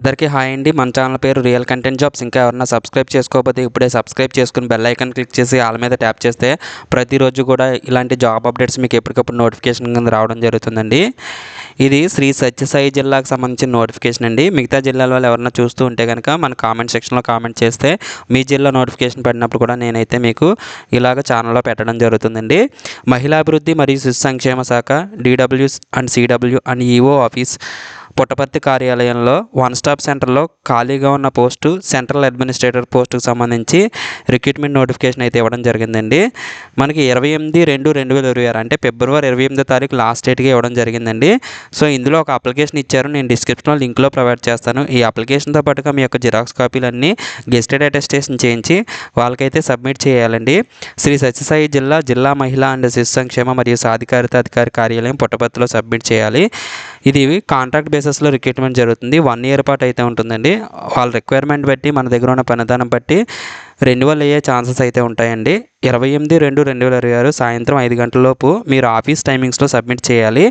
అందరికీ హాయ్ అండి. మన ఛానల్ పేరు రియల్ కంటెంట్ జాబ్స్. ఇంకా ఎవరన్నా సబ్స్క్రైబ్ చేసుకోకపోతే ఇప్పుడే సబ్స్క్రైబ్ చేసుకుని బెల్ ఐకాన్ క్లిక్ చేసి ఆల్ మీద ట్యాప్ చేస్తే ప్రతిరోజు కూడా ఇలాంటి జాబ్ అప్డేట్స్ మీకు ఎప్పటికప్పుడు నోటిఫికేషన్ కింద రావడం జరుగుతుందండి. ఇది శ్రీ సత్యసాయి జిల్లాకు సంబంధించిన నోటిఫికేషన్ అండి. మిగతా జిల్లాల వాళ్ళు ఎవరన్నా చూస్తూ ఉంటే కనుక మన కామెంట్ సెక్షన్లో కామెంట్ చేస్తే మీ జిల్లా నోటిఫికేషన్ పడినప్పుడు కూడా నేనైతే మీకు ఇలాగ ఛానల్లో పెట్టడం జరుగుతుందండి. మహిళాభివృద్ధి మరియు శిశు సంక్షేమ శాఖ DW and CW and EO office Puttaparthi కార్యాలయంలో వన్ స్టాప్ సెంటర్లో ఖాళీగా ఉన్న పోస్టు సెంట్రల్ అడ్మినిస్ట్రేటర్ పోస్టుకు సంబంధించి రిక్రూట్మెంట్ నోటిఫికేషన్ అయితే ఇవ్వడం జరిగిందండి. మనకి 28/2/2026 అంటే ఫిబ్రవరి 28వ తారీఖు లాస్ట్ డేట్గా ఇవ్వడం జరిగిందండి. సో ఇందులో ఒక అప్లికేషన్ ఇచ్చారు, నేను డిస్క్రిప్షన్లో లింక్లో ప్రొవైడ్ చేస్తాను. ఈ అప్లికేషన్తో పాటుగా మీ యొక్క జిరాక్స్ కాపీలన్నీ గెస్టెడ్ అటెస్టేషన్ చేయించి వాళ్ళకైతే సబ్మిట్ చేయాలండి. శ్రీ సత్యసాయి జిల్లా మహిళా అండ్ శిశు సంక్షేమ మరియు సాధికారిత అధికారి కార్యాలయం పుట్టపర్తిలో సబ్మిట్ చేయాలి. ఇది కాంట్రాక్ట్ బేసిస్లో రిక్రూట్మెంట్ జరుగుతుంది. 1 year పాటు అయితే ఉంటుందండి. వాళ్ళ రిక్వైర్మెంట్ బట్టి మన దగ్గర ఉన్న పనిదానం బట్టి రెన్యువల్ అయ్యే ఛాన్సెస్ అయితే ఉంటాయండి. 28/2/2026 సాయంత్రం 5 గంటలలోపు మీరు ఆఫీస్ టైమింగ్స్లో సబ్మిట్ చేయాలి.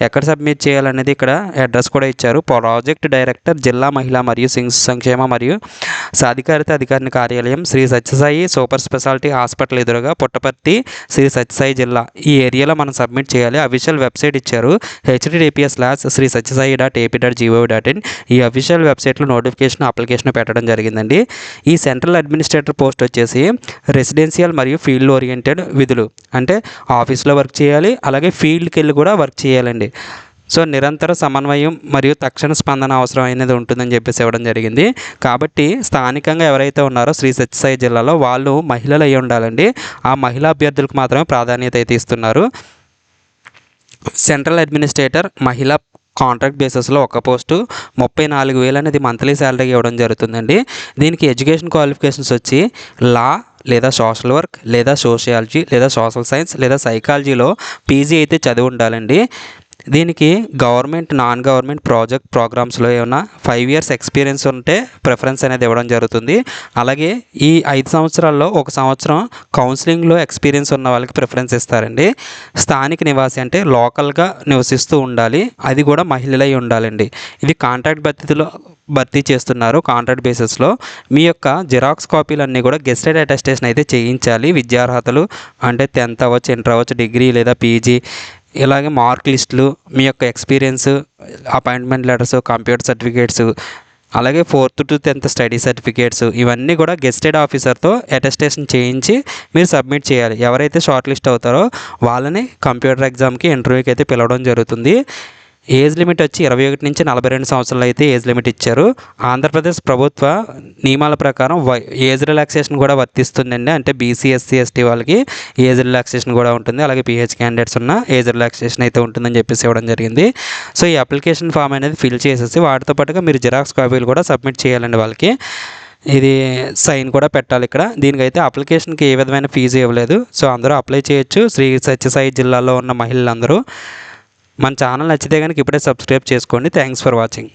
ఎక్కడ సబ్మిట్ చేయాలనేది ఇక్కడ అడ్రస్ కూడా ఇచ్చారు. ప్రాజెక్ట్ డైరెక్టర్ జిల్లా మహిళా మరియు శిశు సంక్షేమ మరియు సాధికారిత అధికారిని కార్యాలయం Shri Sathyasai super speciality hospital ఎదురుగా పుట్టపర్తి శ్రీ సత్యసాయి జిల్లా ఈ ఏరియాలో మనం సబ్మిట్ చేయాలి. అఫీషియల్ వెబ్సైట్ ఇచ్చారు https://srisatyasayi.ap.gov.in. ఈ అఫీషియల్ వెబ్సైట్లో నోటిఫికేషన్ అప్లికేషన్ పెట్టడం జరిగిందండి. ఈ సెంట్రల్ అడ్మినిస్ట్రేటర్ పోస్ట్ వచ్చేసి రెసిడెన్షియల్ మరియు ఫీల్డ్ ఓరియంటెడ్ విధులు, అంటే ఆఫీస్లో వర్క్ చేయాలి, అలాగే ఫీల్డ్కి వెళ్ళి కూడా వర్క్ చేయాలండి. సో నిరంతర సమన్వయం మరియు తక్షణ స్పందన అవసరం అనేది ఉంటుందని చెప్పేసి ఇవ్వడం జరిగింది. కాబట్టి స్థానికంగా ఎవరైతే ఉన్నారో శ్రీ సత్యసాయి జిల్లాలో వాళ్ళు మహిళలు అయి ఉండాలండి. ఆ మహిళా అభ్యర్థులకు మాత్రమే ప్రాధాన్యత అయితే ఇస్తున్నారు. సెంట్రల్ అడ్మినిస్ట్రేటర్ మహిళా కాంట్రాక్ట్ బేసిస్లో ఒక పోస్టు 34,000 అనేది మంత్లీ శాలరీగా ఇవ్వడం జరుగుతుందండి. దీనికి ఎడ్యుకేషన్ క్వాలిఫికేషన్స్ వచ్చి లా లేదా సోషల్ వర్క్ లేదా సోషియాలజీ లేదా సోషల్ సైన్స్ లేదా సైకాలజీలో PG అయితే చదివి ఉండాలండి. దీనికి గవర్నమెంట్ నాన్ గవర్నమెంట్ ప్రోగ్రామ్స్లో ఏమైనా 5 years ఎక్స్పీరియన్స్ ఉంటే ప్రిఫరెన్స్ అనేది ఇవ్వడం జరుగుతుంది. అలాగే ఈ 5 సంవత్సరాల్లో 1 సంవత్సరం కౌన్సిలింగ్లో ఎక్స్పీరియన్స్ ఉన్న వాళ్ళకి ప్రిఫరెన్స్ ఇస్తారండి. స్థానిక నివాసి అంటే లోకల్గా నివసిస్తూ ఉండాలి, అది కూడా మహిళలై ఉండాలండి. ఇది కాంట్రాక్ట్ భర్తీ చేస్తున్నారు. కాంట్రాక్ట్ బేసిస్లో మీ యొక్క జిరాక్స్ కాపీలన్నీ కూడా గెస్టెడ్ అటెస్టేషన్ అయితే చేయించాలి. విద్యార్హతలు అంటే 10th అవ్వచ్చు, ఇంటర్ అవ్వచ్చు, డిగ్రీ లేదా PG, ఇలాగే మార్క్ లిస్టులు, మీ యొక్క experience, appointment letters, computer certificates, అలాగే 4th to 10th study certificates, ఇవన్నీ కూడా గెస్టెడ్ ఆఫీసర్తో అటెస్టేషన్ చేయించి మీరు సబ్మిట్ చేయాలి. ఎవరైతే షార్ట్ లిస్ట్ అవుతారో వాళ్ళని కంప్యూటర్ ఎగ్జామ్కి ఇంటర్వ్యూకి అయితే పిలవడం జరుగుతుంది. ఏజ్ లిమిట్ వచ్చి 21 నుంచి 42 సంవత్సరాలు అయితే ఏజ్ లిమిట్ ఇచ్చారు. ఆంధ్రప్రదేశ్ ప్రభుత్వ నియమాల ప్రకారం ఏజ్ రిలాక్సేషన్ కూడా వర్తిస్తుందండి. అంటే BC SC ST వాళ్ళకి ఏజ్ రిలాక్సేషన్ కూడా ఉంటుంది. అలాగే PH క్యాండిడేట్స్ ఉన్న ఏజ్ రిలాక్సేషన్ అయితే ఉంటుందని చెప్పేసి ఇవ్వడం జరిగింది. సో ఈ అప్లికేషన్ ఫామ్ అనేది ఫిల్ చేసేసి వాటితో పాటుగా మీరు జిరాక్స్ కాపీలు కూడా సబ్మిట్ చేయాలండి. వాళ్ళకి ఇది సైన్ కూడా పెట్టాలి ఇక్కడ. దీనికైతే అప్లికేషన్కి ఏ విధమైన ఫీజు ఇవ్వలేదు. సో అందరూ అప్లై చేయొచ్చు. శ్రీ సత్యసాయి జిల్లాలో ఉన్న మహిళలందరూ. మన ఛానల్ నచ్చితే కనుక ఇప్పుడే సబ్స్క్రైబ్ చేసుకోండి. Thanks for watching.